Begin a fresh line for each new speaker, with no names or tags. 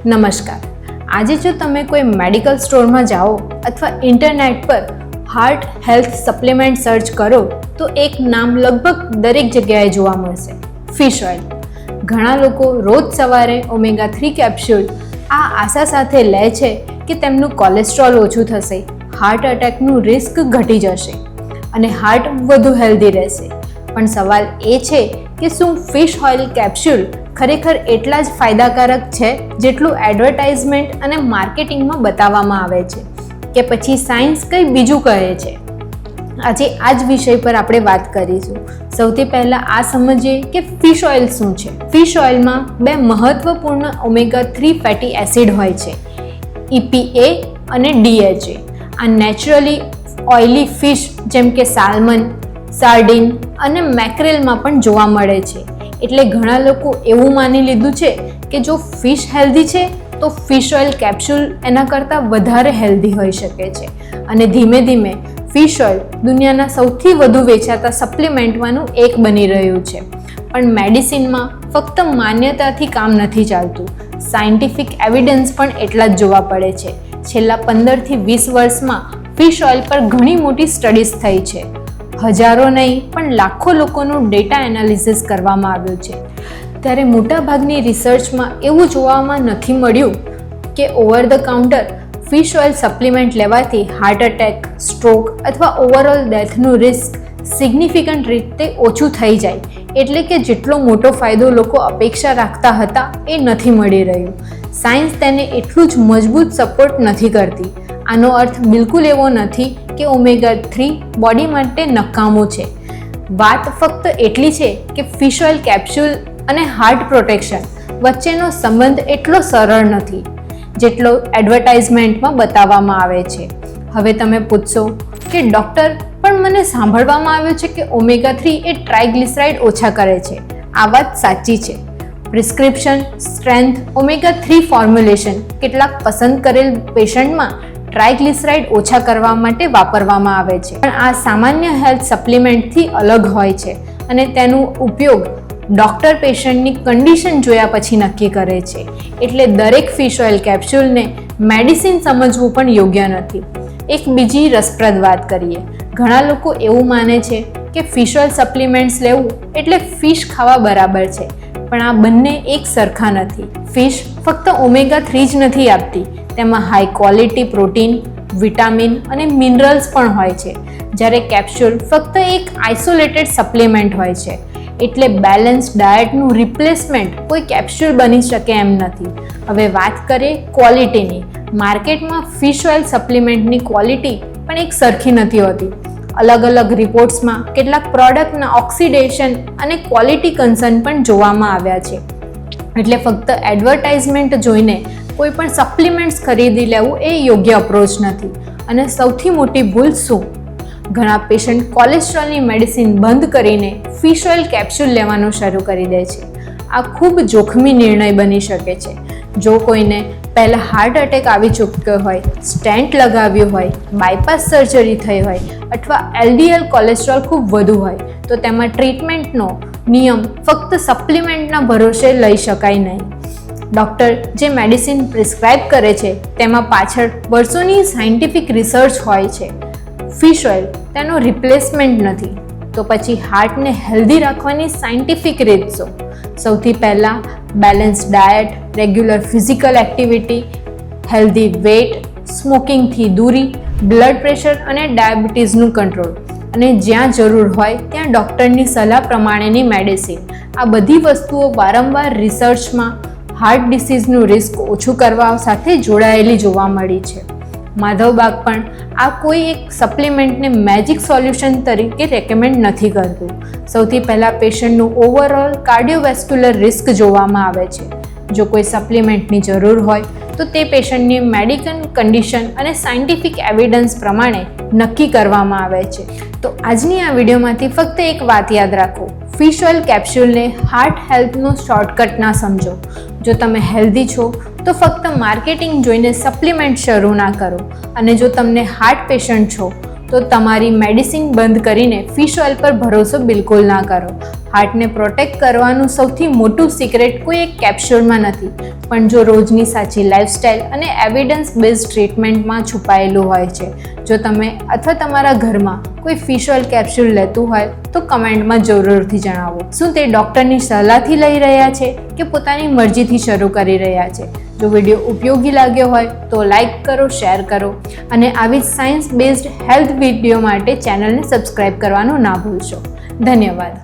નમસ્કાર. આજે જો તમે કોઈ મેડિકલ સ્ટોરમાં જાઓ અથવા ઇન્ટરનેટ પર હાર્ટ હેલ્થ સપ્લિમેન્ટ સર્ચ કરો તો એક નામ લગભગ દરેક જગ્યાએ જોવા મળશે, ફિશ ઓઇલ. ઘણા લોકો રોજ સવારે ઓમેગા-3 કેપ્સ્યુલ આ આશા સાથે લે છે કે તેમનું કોલેસ્ટ્રોલ ઓછું થશે, હાર્ટ અટેકનું રિસ્ક ઘટી જશે અને હાર્ટ વધુ હેલ્ધી રહેશે. પણ સવાલ એ છે કે શું ફિશ ઓઇલ કેપ્સ્યુલ ખરેખર એટલા જ ફાયદાકારક છે જેટલું એડવર્ટાઇઝમેન્ટ અને માર્કેટિંગમાં બતાવવામાં આવે છે, કે પછી સાયન્સ કંઈ બીજું કહે છે? આજે આ જ વિષય પર આપણે વાત કરીશું. સૌથી પહેલાં આ સમજીએ કે ફિશ ઓઇલ શું છે. ફિશ ઓઇલમાં બે મહત્વપૂર્ણ ઓમેગા-3 ફેટી એસિડ હોય છે, EPA અને DHA. આ નેચરલી ઓઇલી ફિશ જેમ કે સાલ્મન, સાર્ડિન અને મેક્રેલમાં પણ જોવા મળે છે. એટલે ઘણા લોકો એવું માની લીધું છે કે જો ફિશ હેલ્ધી છે તો ફિશ ઓઇલ કેપ્સ્યુલ એના કરતાં વધારે હેલ્ધી હોઈ શકે છે. અને ધીમે ધીમે ફિશ ઓઇલ દુનિયાના સૌથી વધુ વેચાતા સપ્લિમેન્ટમાંનું એક બની રહ્યું છે. પણ મેડિસિનમાં ફક્ત માન્યતાથી કામ નથી ચાલતું, સાયન્ટિફિક એવિડન્સ પણ એટલા જ જોવા પડે છે. છેલ્લા 15થી 20 વર્ષમાં ફિશ ઓઇલ પર ઘણી મોટી સ્ટડીઝ થઈ છે. હજારો નહીં પણ લાખો લોકોનું ડેટા એનાલિસિસ કરવામાં આવ્યું છે. ત્યારે મોટાભાગની રિસર્ચમાં એવું જોવામાં નથી મળ્યું કે over the counter fish oil supplement લેવાથી હાર્ટ અટેક, સ્ટ્રોક અથવા ઓવરઓલ ડેથનું રિસ્ક સિગ્નિફિકન્ટ રીતે ઓછું થઈ જાય. એટલે કે જેટલો મોટો ફાયદો લોકો અપેક્ષા રાખતા હતા એ નથી મળી રહ્યું. સાયન્સ તેને એટલું જ મજબૂત સપોર્ટ નથી કરતી. આનો અર્થ બિલકુલ એવો નથી કે ઓમેગા-3 બોડી માટે નકામું છે. વાત ફક્ત એટલી છે કે ફિશ ઓઇલ કેપ્સ્યુલ અને હાર્ટ પ્રોટેક્શન વચ્ચેનો સંબંધ એટલો સરળ નથી જેટલો એડવર્ટાઇઝમેન્ટમાં બતાવવામાં આવે છે. હવે તમે પૂછશો કે ડૉક્ટર, પણ મને સાંભળવામાં આવ્યું છે કે ઓમેગા-3 એ ટ્રાઇગ્લિસરાઇડ ઓછા કરે છે. આ વાત સાચી છે. પ્રિસ્ક્રિપ્શન સ્ટ્રેન્થ ઓમેગા-3 ફોર્મ્યુલેશન કેટલાક પસંદ કરેલ પેશન્ટમાં ટ્રાઇગ્લિસરાઇડ ઓછા કરવા માટે વાપરવામાં આવે છે. પણ આ સામાન્ય હેલ્થ સપ્લિમેન્ટથી અલગ હોય છે અને તેનો ઉપયોગ ડૉક્ટર પેશન્ટની કન્ડિશન જોયા પછી નક્કી કરે છે. એટલે દરેક ફિશ ઓઇલ કેપ્સ્યુલને મેડિસિન સમજવું પણ યોગ્ય નથી. એક બીજી રસપ્રદ વાત કરીએ. ઘણા લોકો એવું માને છે કે ફિશ ઓઇલ સપ્લિમેન્ટ્સ લેવું એટલે ફિશ ખાવા બરાબર છે, પણ આ બંને એક સરખા નથી. ફિશ ફક્ત ઓમેગા-3 જ નથી આપતી, તેમાં હાઈ ક્વોલિટી પ્રોટીન, વિટામિન અને મિનરલ્સ પણ હોય છે, જ્યારે કેપ્સ્યુલ ફક્ત એક આઇસોલેટેડ સપ્લિમેન્ટ હોય છે. એટલે બેલેન્સ ડાયટનું રિપ્લેસમેન્ટ કોઈ કેપ્સ્યુલ બની શકે એમ નથી. હવે વાત કરીએ ક્વોલિટીની. માર્કેટમાં ફિશ ઓઇલ સપ્લિમેન્ટની ક્વોલિટી પણ એક સરખી નથી હોતી. અલગ અલગ રિપોર્ટ્સમાં કેટલાક પ્રોડક્ટના ઓક્સિડેશન અને ક્વોલિટી કન્સર્ન પણ જોવામાં આવ્યા છે. એટલે ફક્ત એડવર્ટાઇઝમેન્ટ જોઈને કોઈ પણ સપ્લિમેન્ટ્સ ખરીદી લેવું એ યોગ્ય અપ્રોચ નથી. અને સૌથી મોટી ભૂલ શું? ઘણા પેશન્ટ કોલેસ્ટ્રોલની મેડિસિન બંધ કરીને ફિશ ઓઇલ કેપ્સ્યુલ લેવાનું શરૂ કરી દે છે. આ ખૂબ જોખમી નિર્ણય બની શકે છે. જો કોઈને પહેલાં હાર્ટ અટેક આવી ચૂક્યો હોય, સ્ટેન્ટ લગાવ્યું હોય, બાયપાસ સર્જરી થઈ હોય અથવા LDL કોલેસ્ટ્રોલ ખૂબ વધુ હોય તો તેમાં ટ્રીટમેન્ટનો નિયમ ફક્ત સપ્લિમેન્ટના ભરોસે લઈ શકાય નહીં. ડૉક્ટર જે મેડિસિન પ્રિસ્ક્રાઇબ કરે છે તેમાં પાછળ વર્ષોની સાયન્ટિફિક રિસર્ચ હોય છે. ફિશ ઓઇલ તેનો રિપ્લેસમેન્ટ નથી. તો પછી હાર્ટને હેલ્ધી રાખવાની સાયન્ટિફિક રીત શું? સૌથી પહેલાં balance diet, regular physical activity, healthy weight, સ્મોકિંગથી દૂરી, બ્લડ પ્રેશર અને ડાયાબિટીસનું કંટ્રોલ, અને જ્યાં જરૂર હોય ત્યાં ડૉક્ટરની સલાહ પ્રમાણેની મેડિસિન. આ બધી વસ્તુઓ વારંવાર રિસર્ચમાં હાર્ટ ડિસીઝનું રિસ્ક ઓછું કરવા સાથે જોડાયેલી જોવા મળી છે. માધવબાગ પણ આ કોઈ એક સપ્લિમેન્ટને મેજિક સોલ્યુશન તરીકે રેકમેન્ડ નથી કરતું. સૌથી પહેલાં પેશન્ટનું ઓવરઓલ કાર્ડિયોવેસ્ક્યુલર રિસ્ક જોવામાં આવે છે. જો કોઈ સપ્લિમેન્ટની જરૂર હોય તો તે પેશન્ટની મેડિકલ કન્ડિશન અને સાયન્ટિફિક એવિડન્સ પ્રમાણે નક્કી કરવામાં આવે છે. તો આજની આ વિડીયોમાંથી ફક્ત એક વાત યાદ રાખો, ફિશ ઓઇલ કેપ્સ્યુલને હાર્ટ હેલ્થનો શોર્ટકટ ના સમજો. જો તમે હેલ્ધી છો તો ફક્ત માર્કેટિંગ જોઈને સપ્લિમેન્ટ શરૂ ના કરો, અને જો તમને હાર્ટ પેશન્ટ છો તો તમારી મેડિસિન બંધ કરીને ફિશ ઓઇલ પર ભરોસો બિલકુલ ના કરો. હાર્ટને પ્રોટેક્ટ કરવાનું સૌથી મોટું સિક્રેટ કોઈ એક કેપ્સ્યુલમાં નથી, પણ જો રોજની સાચી લાઇફસ્ટાઇલ અને એવિડન્સ બેઝડ ટ્રીટમેન્ટમાં છુપાયેલું હોય છે. જો તમે અથવા તમારા ઘરમાં કોઈ ફિશ ઓઇલ કેપ્સ્યુલ લેતું હોય તો કમેન્ટમાં જરૂરથી જણાવો. શું તે ડૉક્ટરની સલાહથી લઈ રહ્યા છે કે પોતાની મરજીથી શરૂ કરી રહ્યા છે? જો વિડીયો ઉપયોગી લાગ્યો હોય તો લાઈક કરો, શેર કરો અને આવી જ સાયન્સ બેઝડ હેલ્થ વિડીયો માટે ચેનલને સબસ્ક્રાઈબ કરવાનું ના ભૂલશો. ધન્યવાદ.